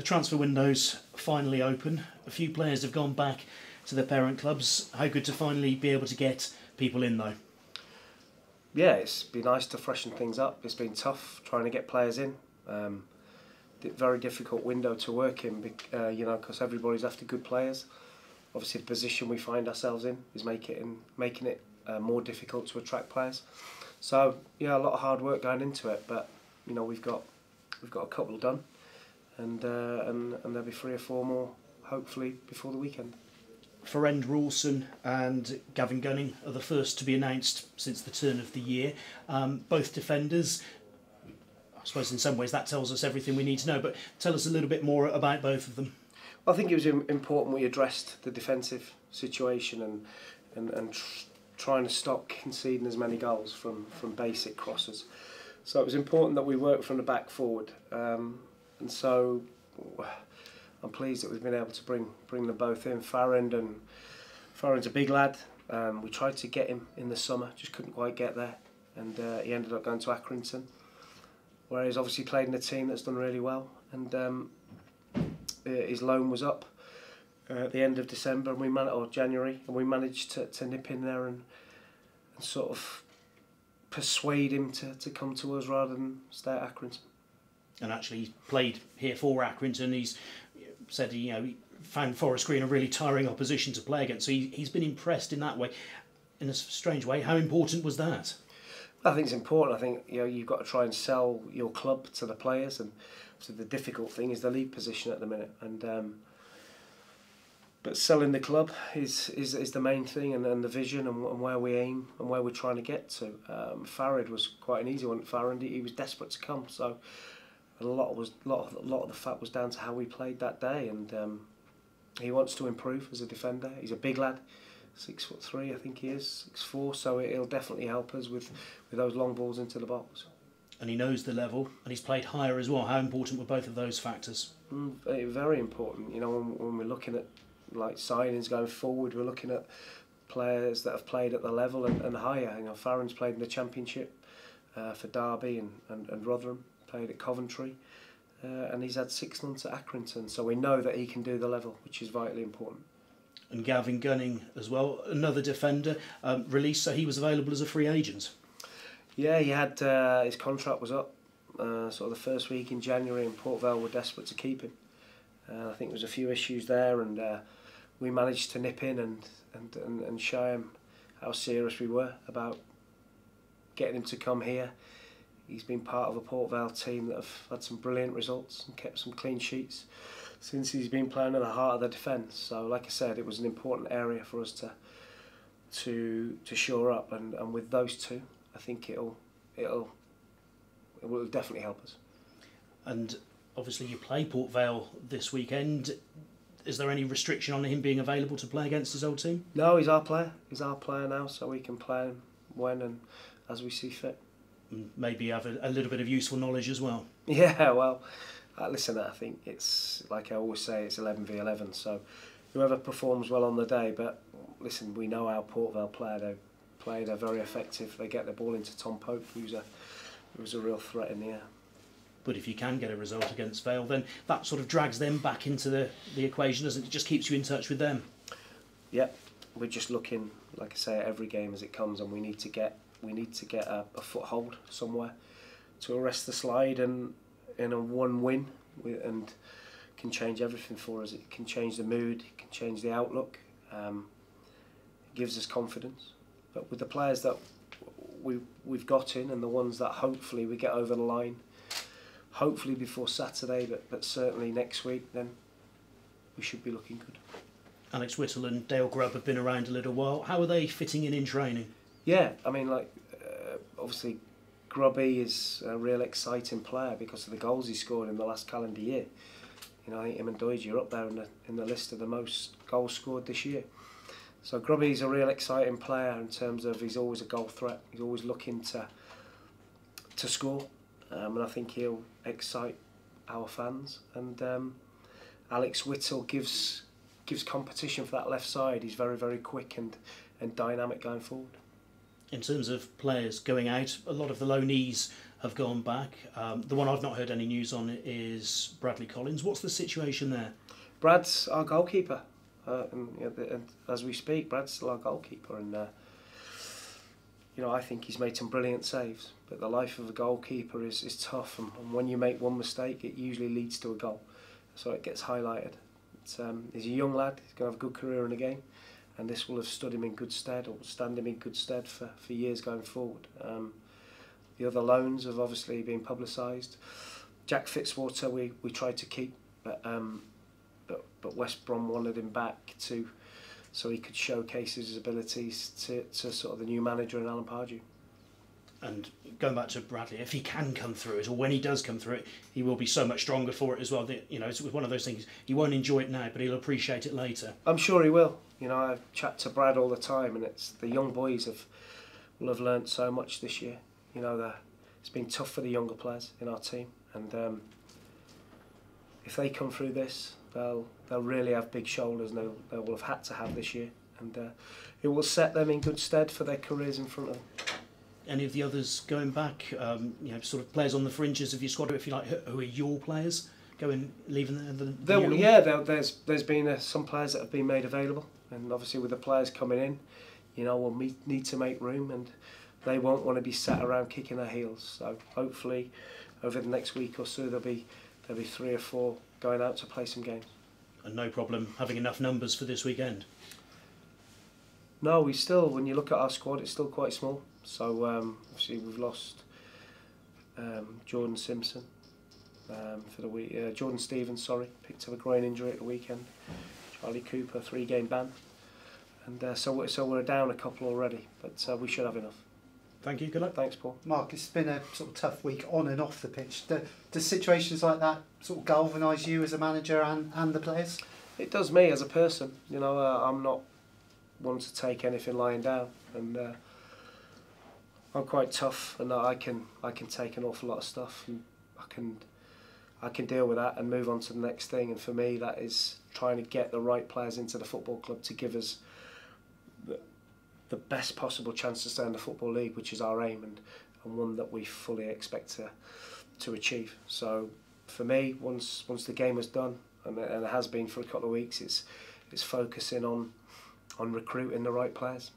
The transfer window's finally open. A few players have gone back to their parent clubs. How good to finally be able to get people in, though? Yeah, it's been nice to freshen things up. It's been tough trying to get players in. Very difficult window to work in, because everybody's after good players. Obviously, the position we find ourselves in is making it more difficult to attract players. So yeah, a lot of hard work going into it, but we've got a couple done, and there'll be 3 or 4 more hopefully before the weekend. Ferenc Rawson and Gavin Gunning are the first to be announced since the turn of the year. Both defenders. I suppose in some ways that tells us everything we need to know, but tell us a little bit more about both of them. I think it was important we addressed the defensive situation and trying to stop conceding as many goals from basic crosses. So it was important that we worked from the back forward, and so I'm pleased that we've been able to bring them both in. Farron's a big lad. We tried to get him in the summer, just couldn't quite get there, and he ended up going to Accrington, where he's obviously played in a team that's done really well. And his loan was up at the end of December, or January, and we managed to nip in there and sort of persuade him to come to us rather than stay at Accrington. And actually, he's played here for Accrington. He's said he found Forest Green a really tiring opposition to play against. So he's been impressed in that way. In a strange way, how important was that? I think it's important. I think you've got to try and sell your club to the players, and so the difficult thing is the league position at the minute. And but selling the club is the main thing, and the vision and where we aim and where we're trying to get to. Farad was quite an easy one. Farad, he was desperate to come, so a lot of the fat was down to how we played that day, and he wants to improve as a defender. He's a big lad. 6'3", I think he is, 6'4", so it'll definitely help us with those long balls into the box. And he knows the level, and he's played higher as well. How important were both of those factors? Very important. When we're looking at like signings going forward, we're looking at players that have played at the level and higher. Farron's played in the Championship for Derby and Rotherham, played at Coventry, and he's had 6 months at Accrington, so we know that he can do the level, which is vitally important. And Gavin Gunning as well, another defender, released, so he was available as a free agent. Yeah, he had his contract was up sort of the first week in January, and Port Vale were desperate to keep him. I think there was a few issues there, and we managed to nip in and show him how serious we were about getting him to come here. He's been part of a Port Vale team that have had some brilliant results and kept some clean sheets since he's been playing at the heart of the defence. So, like I said, it was an important area for us to shore up, and with those two, I think it will definitely help us. And obviously, you play Port Vale this weekend. Is there any restriction on him being available to play against his old team? No, he's our player. He's our player now, so we can play him when and as we see fit. And maybe have a little bit of useful knowledge as well. Yeah, well. Listen, I think it's, like I always say, it's 11v11, so whoever performs well on the day, but listen, we know how Port Vale play, they're very effective, they get the ball into Tom Pope, who's a real threat in the air. But if you can get a result against Vale, then that sort of drags them back into the equation, doesn't it? It just keeps you in touch with them. Yep, we're just looking, like I say, at every game as it comes, and we need to get a foothold somewhere to arrest the slide, and in a one win, and can change everything for us. It can change the mood, it can change the outlook, it gives us confidence. But with the players that we've got in, and the ones that hopefully we get over the line, hopefully before Saturday, but certainly next week, then we should be looking good. Alex Whittle and Dale Grubb have been around a little while. How are they fitting in training? Yeah, I mean, obviously Grubby is a real exciting player because of the goals he scored in the last calendar year. I think him and Doige are up there in the list of the most goals scored this year. So Grubby's a real exciting player in terms of he's always a goal threat. He's always looking to score, and I think he'll excite our fans. And Alex Whittle gives competition for that left side. He's very, very quick and dynamic going forward. In terms of players going out, a lot of the loanees have gone back. The one I've not heard any news on is Bradley Collins. What's the situation there? Brad's our goalkeeper, and as we speak, Brad's still our goalkeeper, and I think he's made some brilliant saves. But the life of a goalkeeper is tough, and when you make one mistake, it usually leads to a goal, so it gets highlighted. He's a young lad. He's going to have a good career in the game, and this will have stood him in good stead, or stand him in good stead for years going forward. The other loans have obviously been publicised. Jack Fitzwater we tried to keep, but West Brom wanted him back so he could showcase his abilities to sort of the new manager in Alan Pardew. And going back to Bradley, if he can come through it, or when he does come through it, he will be so much stronger for it as well. It's one of those things, he won't enjoy it now, but he'll appreciate it later. I'm sure he will. I chat to Brad all the time, and it's the young boys will have learnt so much this year. It's been tough for the younger players in our team, and if they come through this, they'll really have big shoulders, and they will have had to have this year, and it will set them in good stead for their careers in front of them. Any of the others going back, sort of players on the fringes of your squad, if you like, who are your players leaving the there's been some players that have been made available, and obviously with the players coming in, we'll need to make room, and they won't want to be sat around kicking their heels. So hopefully over the next week or so there'll be 3 or 4 going out to play some games. And no problem having enough numbers for this weekend? No, when you look at our squad, it's still quite small. So obviously we've lost Jordan Simpson for the week. Jordan Stevens, picked up a groin injury at the weekend. Charlie Cooper, 3-game ban, and so we're down a couple already, but we should have enough. Thank you. Good luck. Thanks, Paul. Mark, it's been a sort of tough week on and off the pitch. Do situations like that sort of galvanise you as a manager and the players? It does me as a person. I'm not one to take anything lying down, and I'm quite tough, and I can take an awful lot of stuff, and I can deal with that and move on to the next thing. And for me, that is trying to get the right players into the football club to give us the best possible chance to stay in the Football League, which is our aim, and one that we fully expect to achieve. So for me, once the game was done, and it has been for a couple of weeks, it's focusing on recruiting the right players.